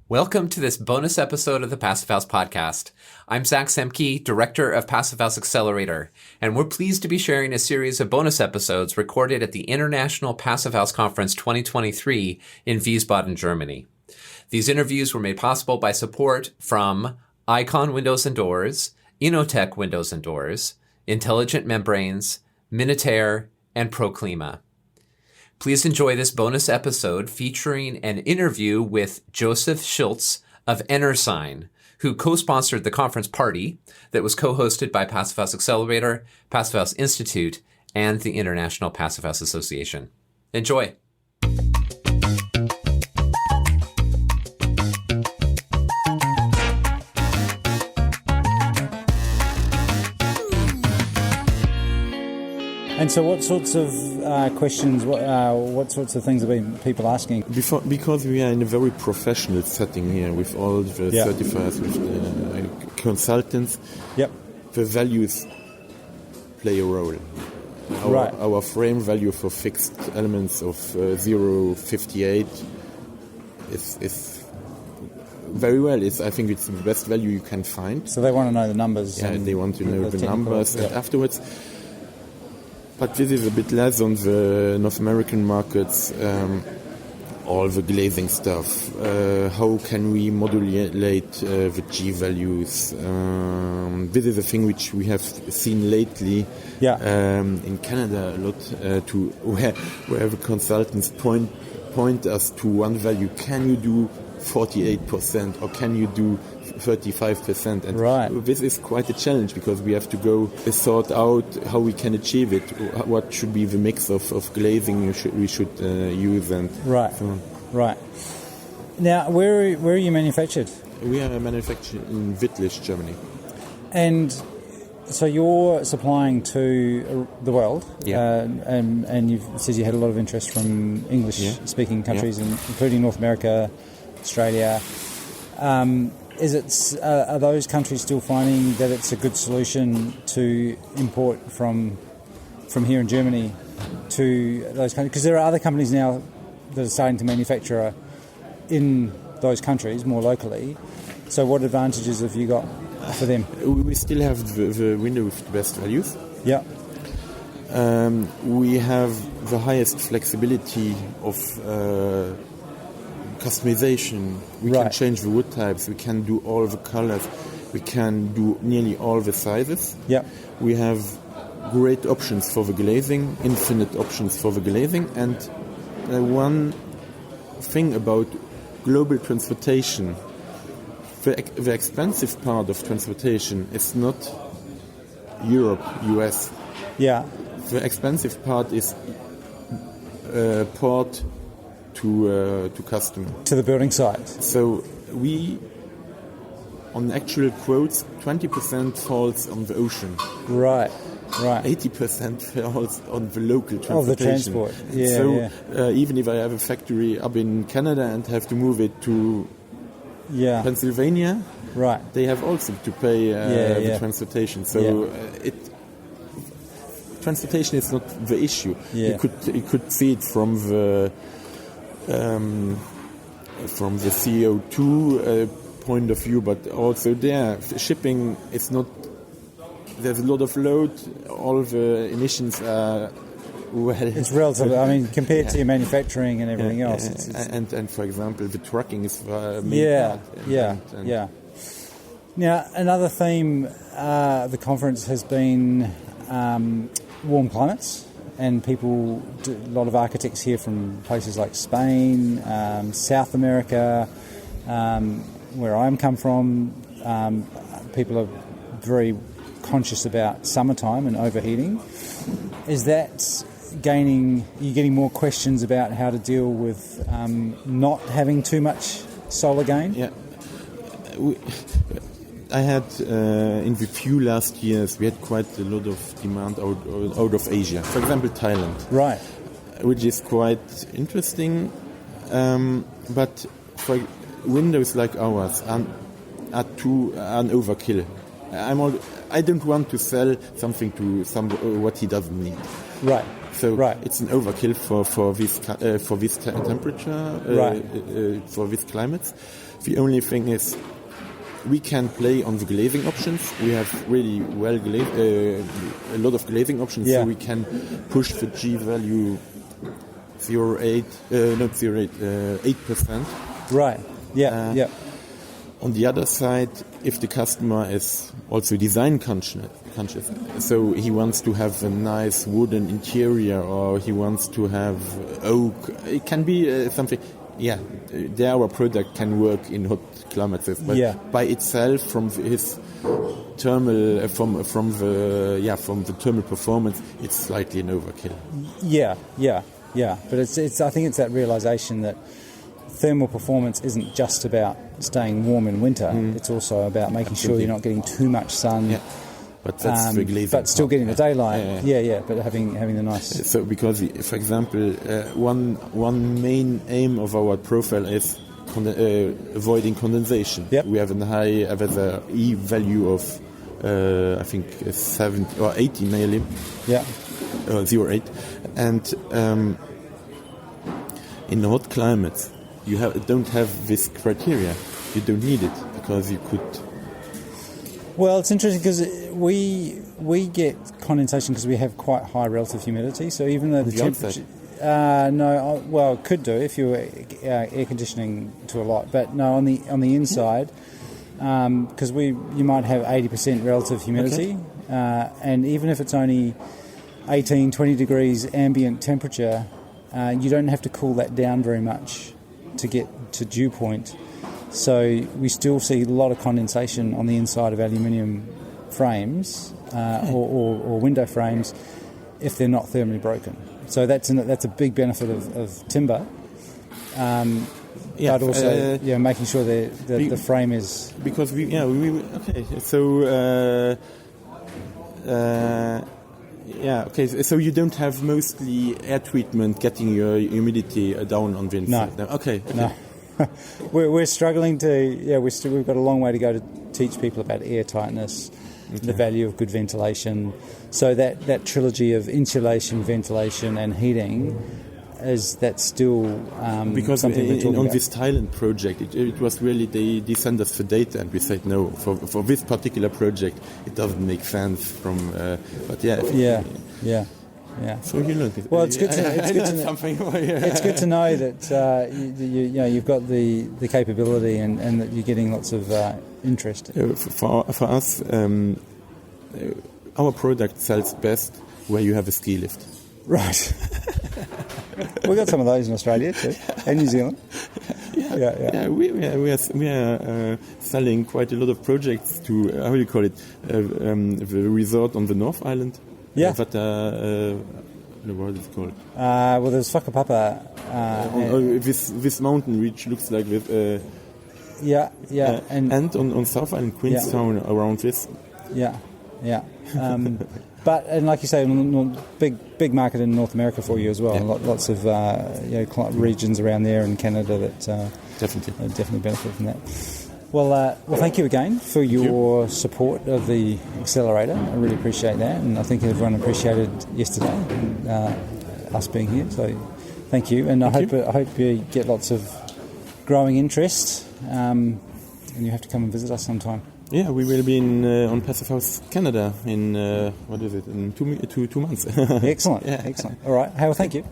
Welcome to this bonus episode of the Passive House Podcast. I'm Zach Semke, Director of Passive House Accelerator, and we're pleased to be sharing a series of bonus episodes recorded at the International Passive House Conference 2023 in Wiesbaden, Germany. These interviews were made possible by support from Icon Windows and Doors, Inotech Windows and Doors, Intelligent Membranes, Minutair, and Proclima. Please enjoy this bonus episode featuring an interview with Joseph Schlitz of ENERsign, who co-sponsored the conference party that was co-hosted by Passive House Accelerator, Passive House Institute, and the International Passive House Association. Enjoy. And so what sorts of questions, what sorts of things have people asking? Because we are in a very professional setting here with all the certifiers, with the consultants, the values play a role. Our frame value for fixed elements of 0.58 is very well. I think it's the best value you can find. So they want to know the numbers. Yeah, they want to know the numbers. And afterwards... But this is a bit less on the North American markets, all the glazing stuff. How can we modulate the G values? This is a thing which we have seen lately in Canada a lot, where the consultants point us to one value. Can you do 48% or can you do 35%? And this is quite a challenge because we have to go sort out how we can achieve it. What should be the mix of glazing we should use and so on. Right. Now, where are you manufactured? We are manufactured in Wittlich, Germany. And so you're supplying to the world, and you've said you had a lot of interest from English-speaking countries, including North America, Australia. Are those countries still finding that it's a good solution to import from here in Germany to those countries? Because there are other companies now that are starting to manufacture in those countries more locally. So what advantages have you got for them? We still have the window with the best values. Yeah. We have the highest flexibility of customization. We can change the wood types. We can do all the colors. We can do nearly all the sizes. Yeah. We have great options for the glazing, infinite options for the glazing, and one thing about global transportation. The expensive part of transportation is not Europe, US. Yeah. The expensive part is port to customer. To the building site. So we, on actual quotes, 20% falls on the ocean. Right. 80% falls on the local transportation. Oh, the transport. Even if I have a factory up in Canada and have to move it to Pennsylvania, they have also to pay the transportation. So transportation is not the issue. You could see it from the CO2 point of view, but also shipping is not. There's a lot of load. All the emissions are it's relatively. I mean, compared to manufacturing and everything else. And for example, the trucking is Now, another theme of the conference has been warm climates. And a lot of architects here from places like Spain, South America, where I come from. People are very conscious about summertime and overheating. Is that are you getting more questions about how to deal with not having too much solar gain? Yeah. I had, in the few last years, we had quite a lot of demand out of Asia. For example, Thailand. Right. Which is quite interesting. But for windows like ours are an overkill. I don't want to sell something to what he doesn't need. Right. So Right. it's an overkill for this temperature, for this climates. The only thing is, we can play on the glazing options. We have really a lot of glazing options, Yeah. so we can push the G value 8%. Right. Yeah. Yeah. On the other side, if the customer is also design conscious, so he wants to have a nice wooden interior, or he wants to have oak, it can be something. Yeah, our product can work in hot climates, but by itself, from his thermal, from the thermal performance, it's slightly an overkill. Yeah. But it's. I think it's that realization that thermal performance isn't just about staying warm in winter. It's also about making sure you're not getting too much sun. Yeah. But that's the glazing. But still getting the daylight. Yeah. But having the nice. So because, for example, one main aim of our profile is avoiding condensation. Yep. We have a high E value of I think 70 or 80 nearly. Yeah. 0.8, and in hot climates you don't have this criteria. You don't need it because you could. Well, it's interesting because we get condensation because we have quite high relative humidity. So even though the temperature, it could do if you were air conditioning to a lot, but no, on the inside, because you might have 80% relative humidity, and even if it's only 18, 20 degrees ambient temperature, you don't have to cool that down very much to get to dew point. So we still see a lot of condensation on the inside of aluminium frames or window frames if they're not thermally broken. So that's a big benefit of timber. But also making sure the frame is... Because so you don't have mostly air treatment getting your humidity down on the inside. No. Okay. No. We're struggling to... we've got a long way to go to teach people about air tightness, the value of good ventilation. So that trilogy of insulation, ventilation and heating, that's still because something we're talking on about. this Thailand project, it was really they sent us the data and we said no, for this particular project it doesn't make sense from. But yeah. So you look. Well, it's good to know that you've got the capability and that you're getting lots of interest. For us, our product sells best where you have a ski lift. Right. We've got some of those in Australia too, and New Zealand. We are selling quite a lot of projects to how do you call it, the resort on the North Island. Yeah. What is it called? Well, there's Whakapapa. This mountain which looks like with. And on South Island, Queenstown, around this. Yeah. But like you say, big market in North America for you as well. Yeah. Lots of regions around there in Canada that definitely benefit from that. Well, thank you again for your support of the accelerator. I really appreciate that, and I think everyone appreciated yesterday us being here. So, thank you, and I hope you get lots of growing interest, and you have to come and visit us sometime. Yeah, we will be on Passive House Canada in in 2 months. Excellent. Excellent. All right. Well, thank you.